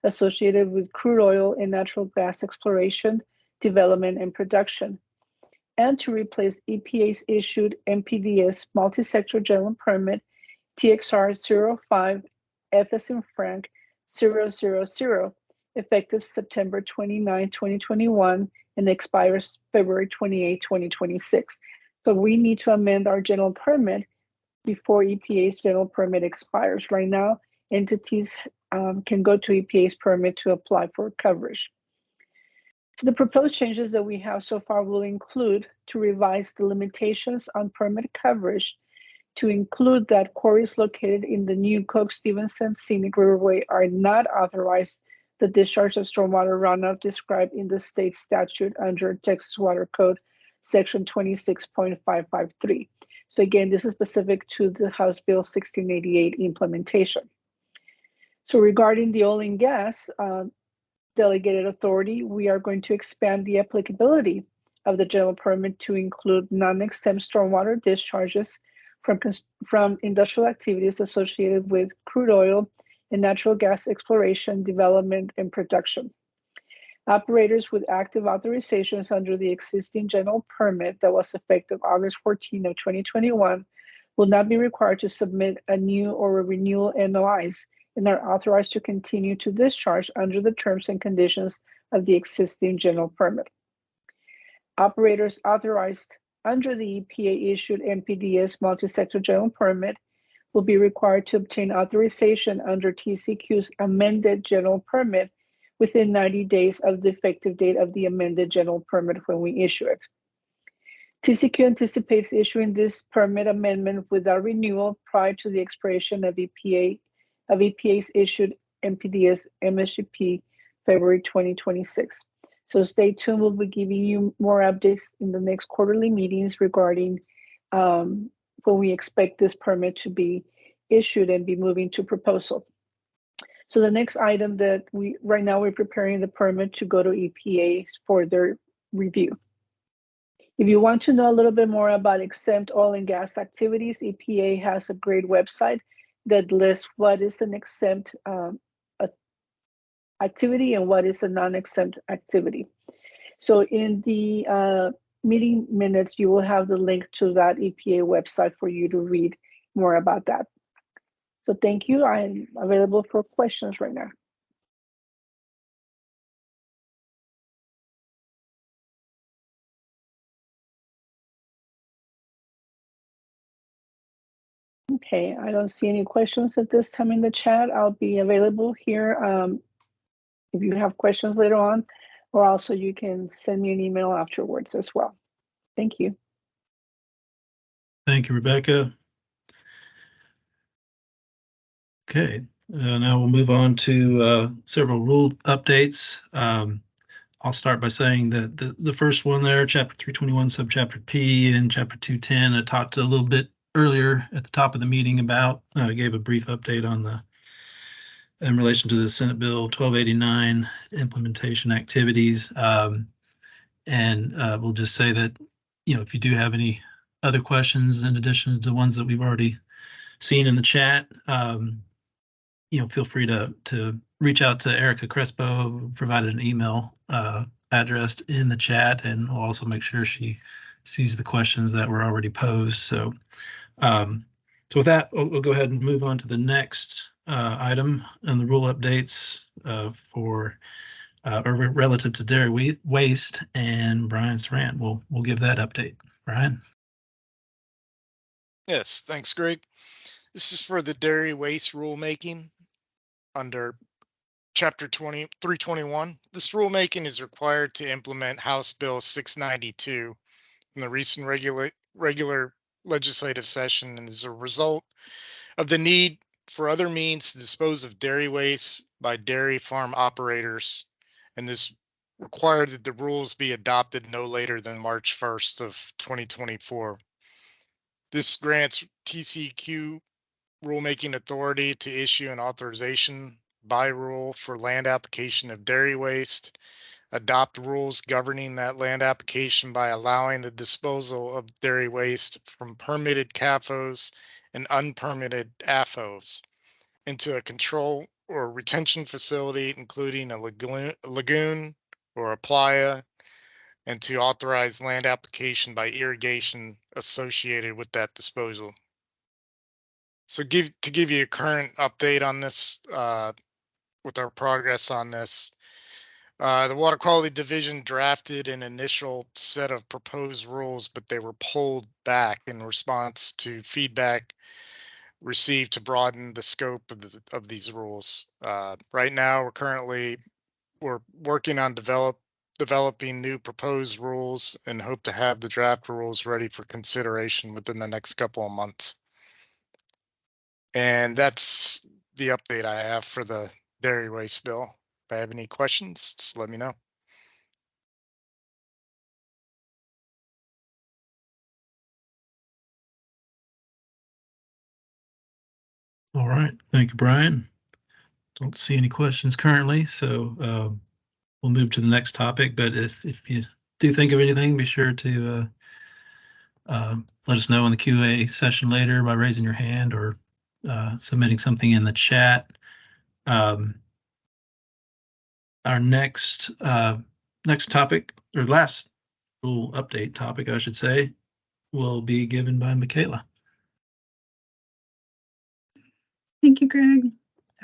associated with crude oil and natural gas exploration, development, and production, and to replace EPA's issued NPDES multi-sector general permit TXR 05 FS in Frank 000, effective September 29, 2021, and expires February 28, 2026. So we need to amend our general permit before EPA's general permit expires. Right now, entities can go to EPA's permit to apply for coverage. So the proposed changes that we have so far will include to revise the limitations on permit coverage to include that quarries located in the new Coke-Stevenson Scenic Riverway are not authorized the discharge of stormwater runoff described in the state statute under Texas Water Code section 26.553. So again, this is specific to the House Bill 1688 implementation. So regarding the oil and gas delegated authority, we are going to expand the applicability of the general permit to include non-exempt stormwater discharges from industrial activities associated with crude oil and natural gas exploration, development, and production. Operators with active authorizations under the existing general permit that was effective August 14 of 2021 will not be required to submit a new or a renewal NOIs and are authorized to continue to discharge under the terms and conditions of the existing general permit. Operators authorized under the EPA-issued NPDES multi-sector general permit will be required to obtain authorization under TCEQ's amended general permit within 90 days of the effective date of the amended general permit when we issue it. TCEQ anticipates issuing this permit amendment without renewal prior to the expiration of EPA's issued NPDES MSGP February 2026. So stay tuned. We'll be giving you more updates in the next quarterly meetings regarding when we expect this permit to be issued and be moving to proposal. So the next item that right now we're preparing the permit to go to EPA for their review. If you want to know a little bit more about exempt oil and gas activities, EPA has a great website that lists what is an exempt activity and what is a non-exempt activity. So in the meeting minutes, you will have the link to that EPA website for you to read more about that. So thank you. I'm available for questions right now. Okay, I don't see any questions at this time in the chat. I'll be available here if you have questions later on, or also you can send me an email afterwards as well. Thank you. Thank you, Rebecca. Okay, now we'll move on to several rule updates. I'll start by saying that the first one there, Chapter 321, Subchapter P, and Chapter 210, I talked a little bit earlier at the top of the meeting about, gave a brief update on in relation to the Senate Bill 1289 implementation activities. And we'll just say that, if you do have any other questions in addition to the ones that we've already seen in the chat, feel free to reach out to Erica Crespo, who provided an email address in the chat, and we'll also make sure she sees the questions that were already posed. So, so with that, we'll go ahead and move on to the next item on the rule updates for or relative to dairy waste, and Brian Sarant will give that update. Brian. Yes, thanks, Greg. This is for the dairy waste rulemaking under Chapter 321. This rulemaking is required to implement House Bill 692 in the recent regular legislative session, and is a result of the need for other means to dispose of dairy waste by dairy farm operators, and this required that the rules be adopted no later than March 1st of 2024. This grants TCEQ rulemaking authority to issue an authorization by rule for land application of dairy waste, adopt rules governing that land application by allowing the disposal of dairy waste from permitted CAFOs and unpermitted AFOs into a control or retention facility, including a lagoon or a playa, and to authorize land application by irrigation associated with that disposal. So to give you a current update on this, with our progress on this, the Water Quality Division drafted an initial set of proposed rules, but they were pulled back in response to feedback received to broaden the scope of these rules. Right now, we're working on developing new proposed rules and hope to have the draft rules ready for consideration within the next couple of months. And that's the update I have for the dairy waste bill. If I have any questions, just let me know. All right, thank you, Brian. Don't see any questions currently, so we'll move to the next topic. But if you do think of anything, be sure to let us know in the QA session later by raising your hand or submitting something in the chat. Our next topic, or last rule update topic, I should say, will be given by Michaela. Thank you, Greg.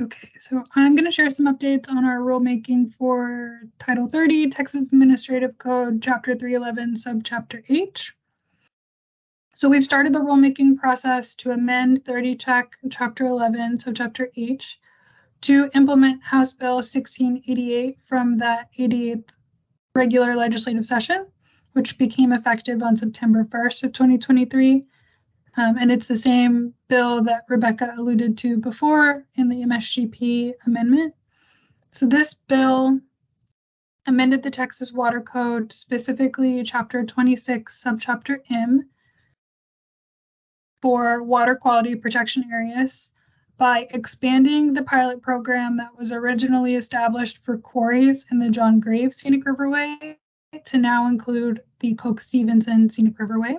Okay, so I'm going to share some updates on our rulemaking for Title 30, Texas Administrative Code, Chapter 311, Subchapter H. So we've started the rulemaking process to amend 30 Check Chapter 11, Subchapter H, to implement House Bill 1688 from that 88th regular legislative session, which became effective on September 1st of 2023. And it's the same bill that Rebecca alluded to before in the MSGP amendment. So this bill amended the Texas Water Code, specifically Chapter 26, Subchapter M, for water quality protection areas by expanding the pilot program that was originally established for quarries in the John Graves Scenic Riverway to now include the Coke-Stevenson Scenic Riverway.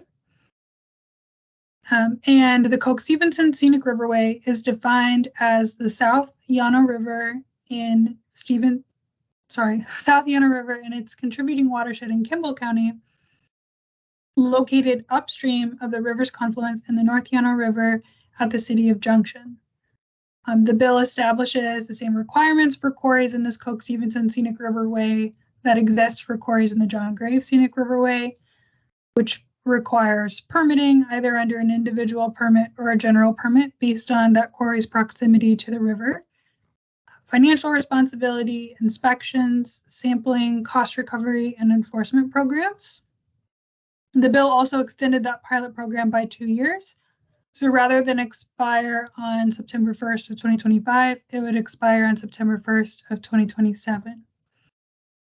And the Coke-Stevenson Scenic Riverway is defined as the South Llano River in South Llano River and its contributing watershed in Kimball County, located upstream of the river's confluence in the North Llano River at the city of Junction. The bill establishes the same requirements for quarries in this Coke-Stevenson Scenic Riverway that exist for quarries in the John Graves Scenic Riverway, which requires permitting either under an individual permit or a general permit based on that quarry's proximity to the river, financial responsibility, inspections, sampling, cost recovery, and enforcement programs. The bill also extended that pilot program by 2 years. So rather than expire on September 1st of 2025, it would expire on September 1st of 2027.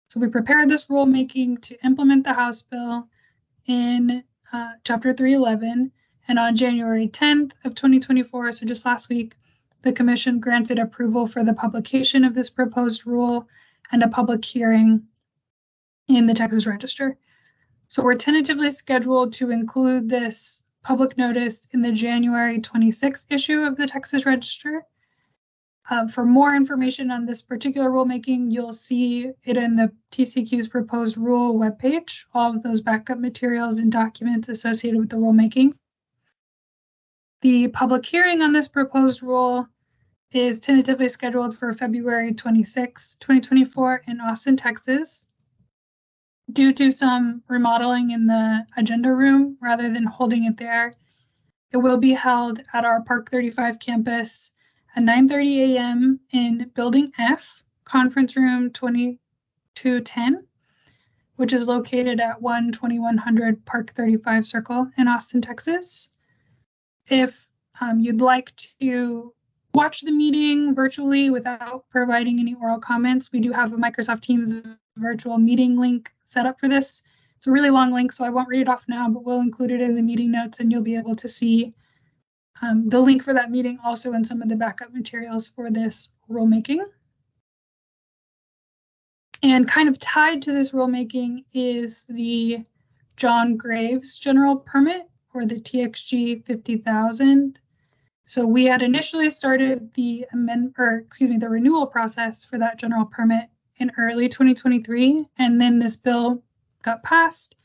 So we prepared this rulemaking to implement the House bill in Chapter 311, and on January 10th of 2024, so just last week, the Commission granted approval for the publication of this proposed rule and a public hearing in the Texas Register. So we're tentatively scheduled to include this public notice in the January 26th issue of the Texas Register. For more information on this particular rulemaking, you'll see it in the TCEQ's proposed rule webpage, all of those backup materials and documents associated with the rulemaking. The public hearing on this proposed rule is tentatively scheduled for February 26, 2024 in Austin, Texas. Due to some remodeling in the agenda room, rather than holding it there, it will be held at our Park 35 campus at 9:30 a.m. in Building F, Conference Room 2210, which is located at 12100 Park 35 Circle in Austin, Texas. If you'd like to watch the meeting virtually without providing any oral comments, we do have a Microsoft Teams virtual meeting link set up for this. It's a really long link, so I won't read it off now, but we'll include it in the meeting notes and you'll be able to see the link for that meeting also in some of the backup materials for this rulemaking. And kind of tied to this rulemaking is the John Graves general permit, or the TXG 50,000. So we had initially started the the renewal process for that general permit in early 2023, and then this bill got passed.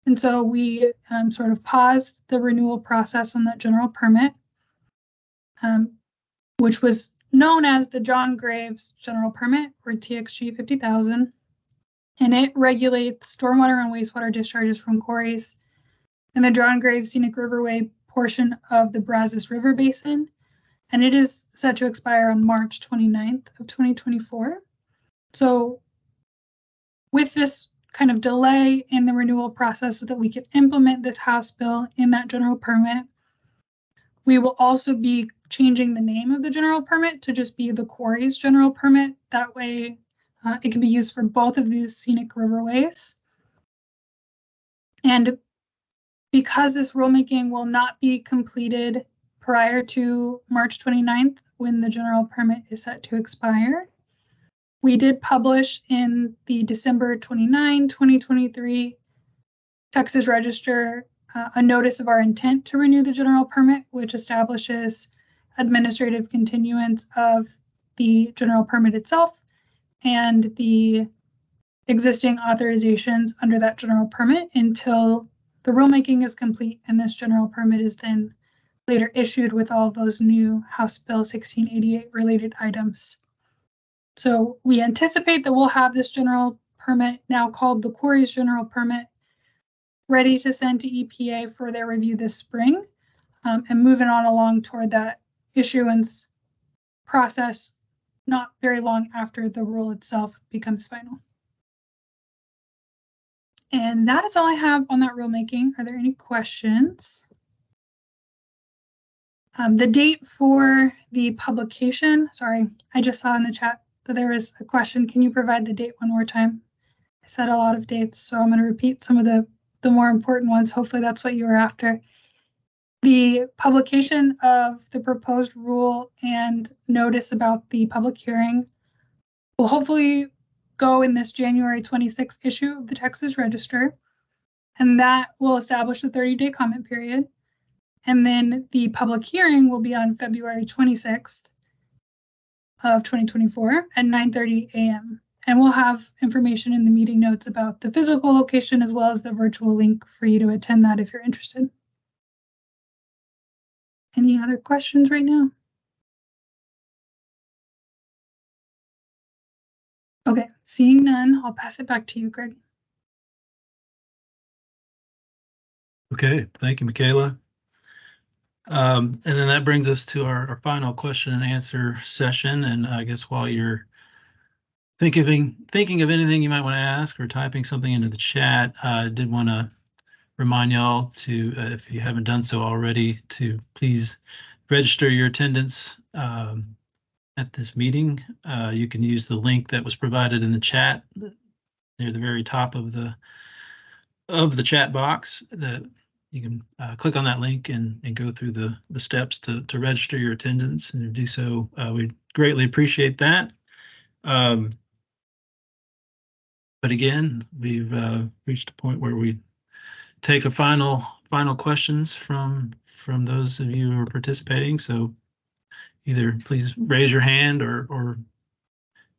And so we sort of paused the renewal process on that general permit, which was known as the John Graves General Permit, or TXG 50,000. And it regulates stormwater and wastewater discharges from quarries in the John Graves Scenic Riverway portion of the Brazos River Basin. And it is set to expire on March 29th of 2024. So with this kind of delay in the renewal process so that we can implement this House bill in that general permit, we will also be changing the name of the general permit to just be the Quarries General Permit. That way it can be used for both of these scenic riverways. And because this rulemaking will not be completed prior to March 29th, when the general permit is set to expire, we did publish in the December 29, 2023 Texas Register a notice of our intent to renew the general permit, which establishes administrative continuance of the general permit itself and the existing authorizations under that general permit until the rulemaking is complete and this general permit is then later issued with all those new House Bill 1688 related items. So we anticipate that we'll have this general permit, now called the Quarries General Permit, ready to send to EPA for their review this spring, and moving on along toward that issuance process not very long after the rule itself becomes final. And that is all I have on that rulemaking. Are there any questions? The date for the publication, sorry, I just saw in the chat that there was a question. Can you provide the date one more time? I said a lot of dates, so I'm going to repeat some of the more important ones. Hopefully that's what you were after. The publication of the proposed rule and notice about the public hearing will hopefully go in this January 26th issue of the Texas Register, and that will establish the 30-day comment period. And then the public hearing will be on February 26th of 2024 at 9:30 a.m. And we'll have information in the meeting notes about the physical location as well as the virtual link for you to attend that if you're interested. Any other questions right now? Okay, seeing none, I'll pass it back to you, Greg. Okay, thank you, Michaela. And then that brings us to our final question and answer session. And I guess while you're thinking of anything you might want to ask or typing something into the chat, I did want to remind y'all to, if you haven't done so already, to please register your attendance at this meeting. You can use the link that was provided in the chat near the very top of the chat box. That you can click on that link and go through the steps to register your attendance, and to do so, we greatly appreciate that. But again, we've reached a point where we take a final questions from those of you who are participating. So either please raise your hand or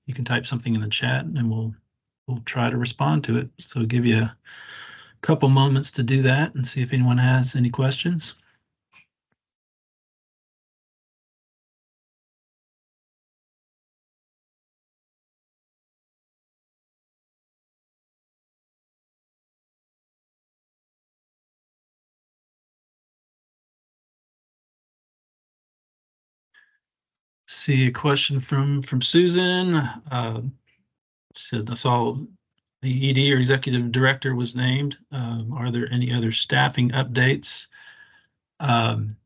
you can type something in the chat and we'll try to respond to it. So I'll give you a couple moments to do that and see if anyone has any questions. See a question from Susan. Said I saw the ED or executive director was named. Are there any other staffing updates? Trying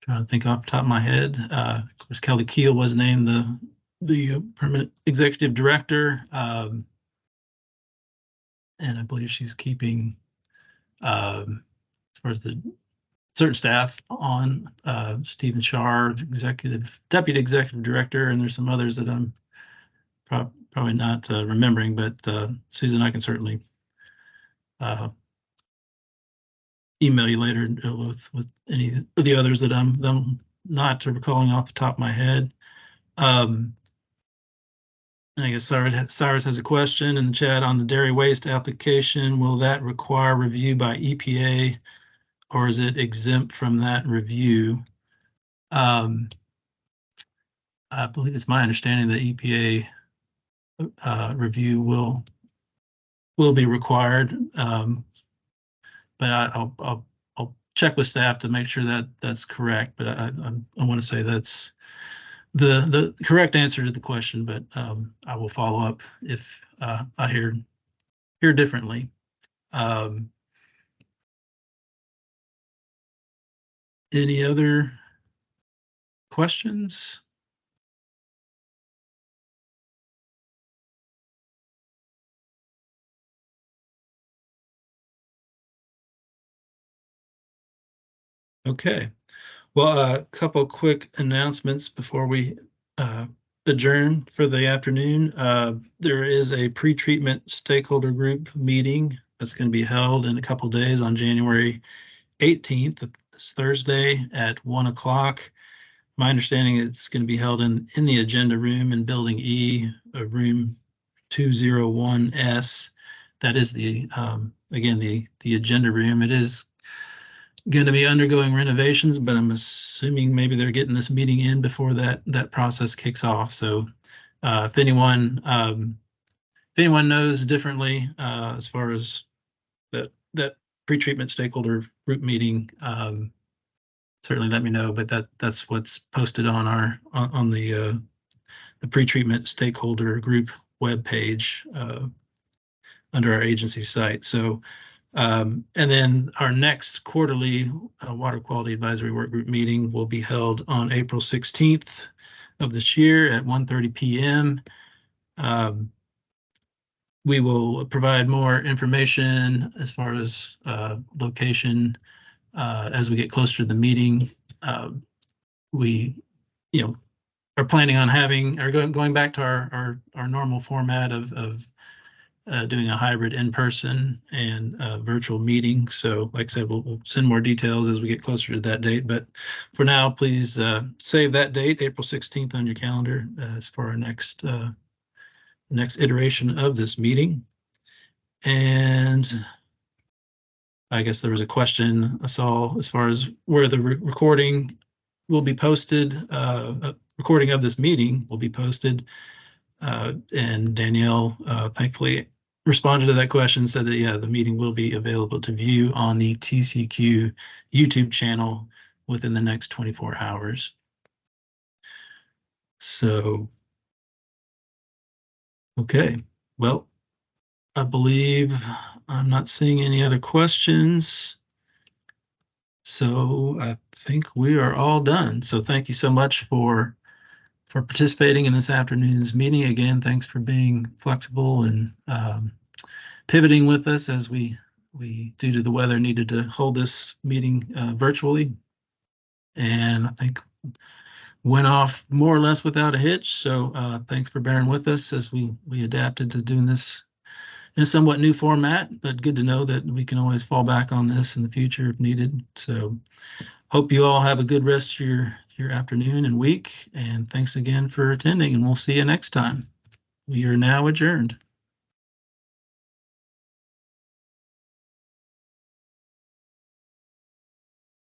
to think off the top of my head. Of course, Kelly Keel was named the permanent executive director, and I believe she's keeping as far as the certain staff on Stephen Shar, deputy executive director, and there's some others that I'm probably not remembering, but Susan, I can certainly email you later with any of the others that I'm not recalling off the top of my head. And I guess Cyrus has a question in the chat on the dairy waste application. Will that require review by EPA, or is it exempt from that review? I believe it's my understanding that EPA review will be required, but I'll check with staff to make sure that that's correct. But I want to say that's the correct answer to the question, but I will follow up if I hear differently. Any other questions? Okay. Well, a couple quick announcements before we adjourn for the afternoon. There is a pre-treatment stakeholder group meeting that's going to be held in a couple days on January 18th, this Thursday at 1 o'clock. My understanding is it's going to be held in the agenda room in Building E, room 201S. That is the again the agenda room. It is going to be undergoing renovations, but I'm assuming maybe they're getting this meeting in before that process kicks off. So if anyone knows differently as far as that pre-treatment stakeholder group meeting, certainly let me know. But that's what's posted on the pre-treatment stakeholder group webpage under our agency site. So. And then our next quarterly Water Quality Advisory Work Group meeting will be held on April 16th of this year at 1:30 p.m. We will provide more information as far as location as we get closer to the meeting. We, are planning on having or going back to our normal format of doing a hybrid in-person and virtual meeting. So like I said, we'll send more details as we get closer to that date. But for now, please save that date, April 16th on your calendar as for our next iteration of this meeting. And I guess there was a question I saw as far as where the recording will be posted. A recording of this meeting will be posted. And Danielle thankfully responded to that question and said that, yeah, the meeting will be available to view on the TCEQ YouTube channel within the next 24 hours. So, okay, well, I believe I'm not seeing any other questions. So I think we are all done. So thank you so much for participating in this afternoon's meeting. Again, thanks for being flexible and pivoting with us as we due to the weather needed to hold this meeting virtually, and I think went off more or less without a hitch. So thanks for bearing with us as we adapted to doing this in a somewhat new format, but good to know that we can always fall back on this in the future if needed. So hope you all have a good rest of your afternoon and week. And thanks again for attending, and we'll see you next time. We are now adjourned.